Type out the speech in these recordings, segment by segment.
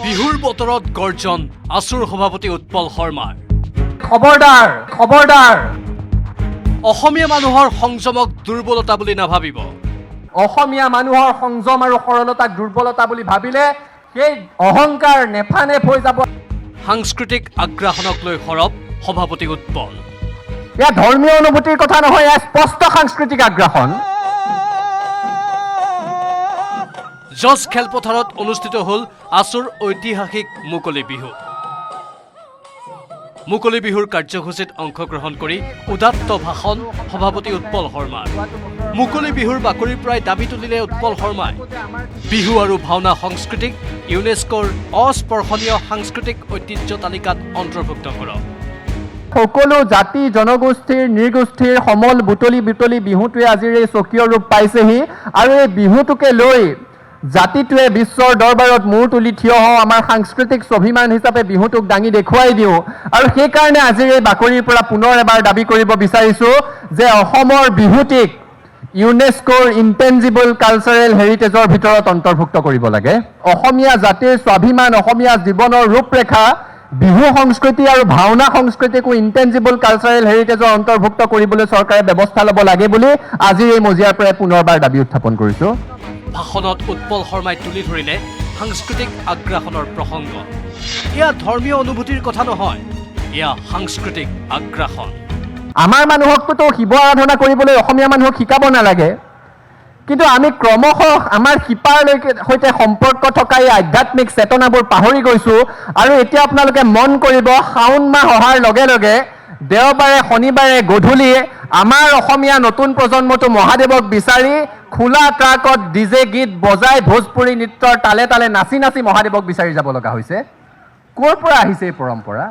বিহুৰ বতৰত গৰ্জন আছুৰ সভাপতি উৎপল শৰ্মাৰ। খবৰদাৰ খবৰদাৰ, অসমীয়া মানুহৰ সংযমক দুৰ্বলতা বুলি নাভাবিব। অসমীয়া মানুহৰ সংযম আৰু সৰলতাক দুৰ্বলতা বুলি ভাবিলে সেই অহংকাৰ নেফানেফ হৈ যাব। সাংস্কৃতিক আগ্ৰাসনক লৈ সৰব সভাপতি উৎপল। এয়া ধৰ্মীয় অনুভূতিৰ কথা নহয়, এয়া স্পষ্ট সাংস্কৃতিক আগ্ৰাসন। জজ খেলপথাৰত অনুষ্ঠিত হ'ল আছুৰ ঐতিহাসিক মুকলি বিহু। মুকলি বিহুৰ কাৰ্যসূচীত অংশগ্ৰহণ কৰি উদাত্ত ভাষণ সভাপতি উৎপল শৰ্মাৰ। মুকলি বিহুৰ বাকৰিৰ পৰাই দাবী তুলিলে উৎপল শৰ্মাই বিহু আৰু ভাওনা সংস্কৃতিক ইউনেস্কোৰ অস্পৰ্শনীয় সাংস্কৃতিক ঐতিহ্য তালিকাত অন্তৰ্ভুক্ত কৰক। সকলো জাতি জনগোষ্ঠীৰ নৃগোষ্ঠীৰ সমল বুটলি বুটলি বিহুটোৱে আজিৰ এই স্বকীয় ৰূপ পাইছেহি আৰু এই বিহুটোকে লৈ জাতিটোৱে বিশ্বৰ দৰবাৰত মূৰ তুলি থিয় হওঁ, আমাৰ সাংস্কৃতিক স্বাভিমান হিচাপে বিহুটোক দাঙি দেখুৱাই দিওঁ। আৰু সেইকাৰণে আজিৰ এই বাকৰিৰ পৰা পুনৰ এবাৰ দাবী কৰিব বিচাৰিছোঁ যে অসমৰ বিহুটিক ইউনেস্কোৰ ইনটেঞ্জিবল কালচাৰেল হেৰিটেজৰ ভিতৰত অন্তৰ্ভুক্ত কৰিব লাগে। অসমীয়া জাতিৰ স্বাভিমান, অসমীয়া জীৱনৰ ৰূপৰেখা, বিহু সংস্কৃতি আৰু ভাওনা সংস্কৃতিকো ইনটেঞ্জিবল কালচাৰেল হেৰিটেজৰ অন্তৰ্ভুক্ত কৰিবলৈ চৰকাৰে ব্যৱস্থা ল'ব লাগে বুলি আজিৰ এই মজিয়াৰ পৰাই পুনৰবাৰ দাবী উত্থাপন কৰিছোঁ। ভাষণত উৎপল শৰ্মাই তুলি ধৰিলে সাংস্কৃতিক আগ্ৰাসনৰ প্ৰসংগ। এয়া ধৰ্মীয় অনুভূতিৰ কথা নহয়, এয়া সাংস্কৃতিক আগ্ৰাসন। আমাৰ মানুহকতো শিৱ আৰাধনা কৰিবলৈ অসমীয়া মানুহক শিকাব নালাগে, কিন্তু আমি ক্ৰমশঃ আমাৰ শিপাৰলৈকে সৈতে সম্পৰ্ক থকা এই আধ্যাত্মিক চেতনাবোৰ পাহৰি গৈছোঁ। আৰু এতিয়া আপোনালোকে মন কৰিব, শাওণ মাহ অহাৰ লগে লগে দেওবাৰে শনিবাৰে গধূলি আমাৰ অসমীয়া নতুন প্ৰজন্মটো মহাদেৱক বিচাৰি খোলা ট্ৰাকত ডিজে গীত বজাই ভোজপুৰী নৃত্যৰ তালে তালে নাচি নাচি মহাদেৱক বিচাৰি যাব লগা হৈছে। ক'ৰ পৰা আহিছে এই পৰম্পৰা?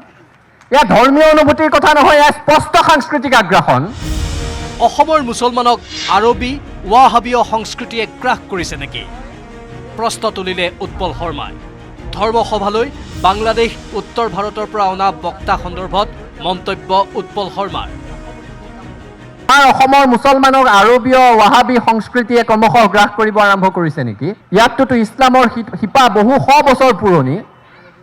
এয়া ধৰ্মীয় অনুভূতিৰ কথা নহয়, এয়া স্পষ্ট সাংস্কৃতিক আগ্ৰাসন। অসমৰ মুছলমানক আৰবী ৱাহাবীয় সংস্কৃতিয়ে গ্ৰাস কৰিছে নেকি? প্ৰশ্ন তুলিলে উৎপল শৰ্মাই। ধৰ্মসভালৈ বাংলাদেশ উত্তৰ ভাৰতৰ পৰা অনা বক্তা সন্দৰ্ভত মন্তব্য উৎপল শৰ্মাৰ। আমাৰ অসমৰ মুছলমানক আৰবীয় ৱাহাবী সংস্কৃতিয়ে ক্ৰমশঃ গ্ৰাস কৰিব আৰম্ভ কৰিছে নেকি? ইয়াতটোতো ইছলামৰ শিপা বহু শ বছৰ পুৰণি।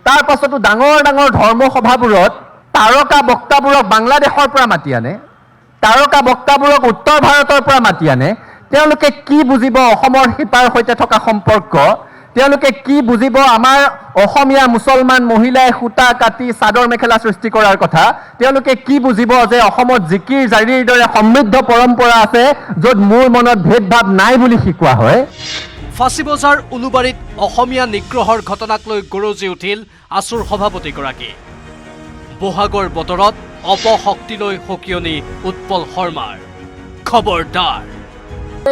তাৰ পাছতো ডাঙৰ ডাঙৰ ধৰ্মসভাবোৰত তাৰকা বক্তাবোৰক বাংলাদেশৰ পৰা মাতি আনে, তাৰকা বক্তাবোৰক উত্তৰ ভাৰতৰ পৰা মাতি আনে। তেওঁলোকে কি বুজিব অসমৰ শিপাৰ সৈতে থকা সম্পৰ্ক? তেওঁলোকে কি বুজিব আমাৰ অসমীয়া মুছলমান মহিলাই সূতা কাটি চাদৰ মেখেলা সৃষ্টি কৰাৰ কথা? তেওঁলোকে কি বুজিব যে অসমত জিকিৰ জাৰিৰ দৰে সমৃদ্ধ পৰম্পৰা আছে য'ত মোৰ মনত ভেদভাৱ নাই বুলি শিকোৱা হয়? ফাঁচী বজাৰ উলুবাৰীত অসমীয়া নিগ্ৰহৰ ঘটনাক লৈ গৰজি উঠিল আছুৰ সভাপতিগৰাকী। বহাগৰ বতৰত অপশক্তিলৈ সকিয়নি উৎপল শৰ্মাৰ। খবৰদাৰ!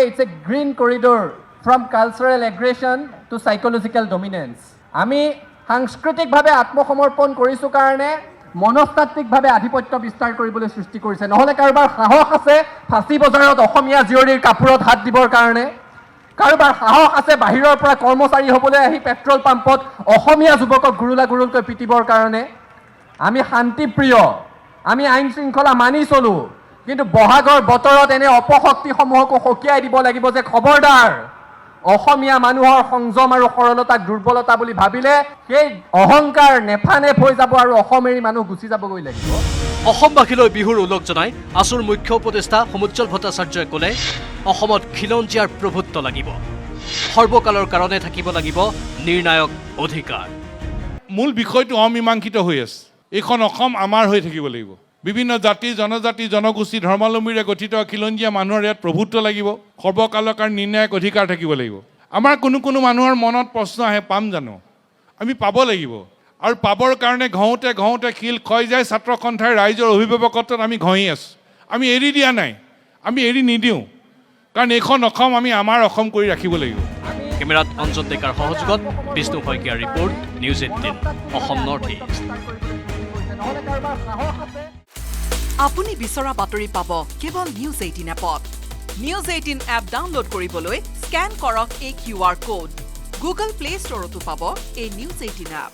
It's a green corridor from cultural aggression to psychological dominance. আমি সাংস্কৃতিকভাৱে আত্মসমৰ্পণ কৰিছোঁ কাৰণে মনস্তাত্ত্বিকভাৱে আধিপত্য বিস্তাৰ কৰিবলৈ সৃষ্টি কৰিছে। নহ'লে কাৰোবাৰ সাহস আছে ফাঁচী বজাৰত অসমীয়া জীয়ৰীৰ কাপোৰত হাত দিবৰ কাৰণে? কাৰোবাৰ সাহস আছে বাহিৰৰ পৰা কৰ্মচাৰী হ'বলৈ আহি পেট্ৰল পাম্পত অসমীয়া যুৱকক গুৰুলা গুৰুলকৈ পিটিবৰ কাৰণে? আমি শান্তিপ্ৰিয়, আমি আইন শৃংখলা মানি চলোঁ, কিন্তু বহাগৰ বতৰত এনে অপশক্তিসমূহকো সকীয়াই দিব লাগিব যে খবৰদাৰ, অসমীয়া মানুহৰ সংযম আৰু সৰলতাক দুৰ্বলতা বুলি ভাবিলে সেই অহংকাৰ নেফানেফ হৈ যাব আৰু অসম এৰি মানুহ গুচি যাবগৈ লাগিব। অসমবাসীলৈ বিহুৰ ওলগ জনাই আছুৰ মুখ্য উপদেষ্টা সমুজ্জ্বল ভট্টাচাৰ্যই ক'লে, অসমত খিলঞ্জীয়াৰ প্ৰভুত্ব লাগিব, সৰ্বকালৰ কাৰণে থাকিব লাগিব নিৰ্ণায়ক অধিকাৰ। মূল বিষয়টো অমীমাংসিত হৈ আছে। এইখন অসম আমাৰ হৈ থাকিব লাগিব। বিভিন্ন জাতি জনজাতি জনগোষ্ঠী ধৰ্মাৱলম্বীৰে গঠিত খিলঞ্জীয়া মানুহৰ ইয়াত প্ৰভুত্ব লাগিব, সৰ্বকালৰ কাৰণে নিৰ্ণায়ক অধিকাৰ থাকিব লাগিব। আমাৰ কোনো কোনো মানুহৰ মনত প্ৰশ্ন আহে, পাম জানো? আমি পাব লাগিব, আৰু পাবৰ কাৰণে ঘঁওতে ঘঁওতে শিল ক্ষয় যায়। ছাত্ৰ সন্থাই ৰাইজৰ অভিভাৱকত্বত আমি ঘঁহি আছোঁ। আমি এৰি দিয়া নাই, আমি এৰি নিদিওঁ, কাৰণ এইখন অসম আমি আমাৰ অসম কৰি ৰাখিব লাগিব। কেমেৰাত অঞ্জন ডেকাৰ সহযোগত বিষ্ণু শইকীয়াৰ report, news 18 Assam north east. আপুনি বিচৰা বাতৰি পাব কেৱল নিউজ 18 এপত। নিউজ 18 এপ ডাউনলোড কৰিবলৈ স্কেন কৰক এই QR কোড। গুগল প্লে ষ্টৰতো পাব এই নিউজ 18 এপ।